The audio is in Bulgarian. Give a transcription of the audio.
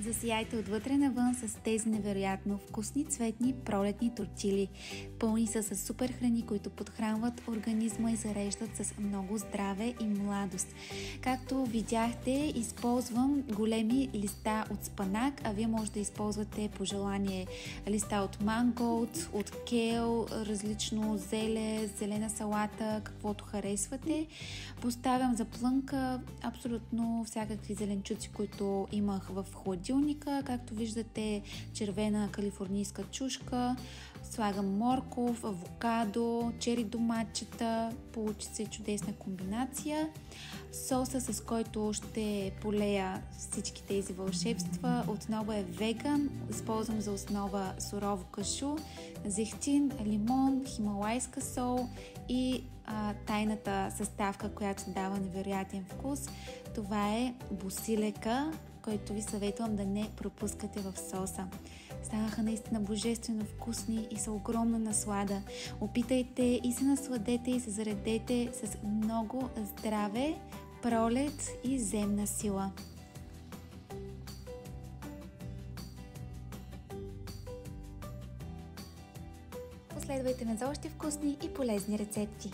Засияйте отвътре навън с тези невероятно вкусни цветни пролетни тортили. Пълни са с супер храни, които подхранват организма и зареждат с много здраве и младост. Както видяхте, използвам големи листа от спанак, а вие може да използвате по желание листа от манголд, от кейл, различно зеле, зелена салата, каквото харесвате. Поставям за плънка абсолютно всякакви зеленчуци, които имах в хладилника. Както виждате, червена калифорнийска чушка, слагам морков, авокадо, чери доматчета, получи се чудесна комбинация. Соса, с който ще полея всички тези вълшебства, отново е веган. Използвам за основа сурово кашу, зехтин, лимон, хималайска сол и тайната съставка, която дава невероятен вкус. Това е босилека, който ви съветвам да не пропускате в соса. Станаха наистина божествено вкусни и са огромна наслада. Опитайте и се насладете и се заредете с много здраве, пролет и земна сила. Последвайте ме за още вкусни и полезни рецепти.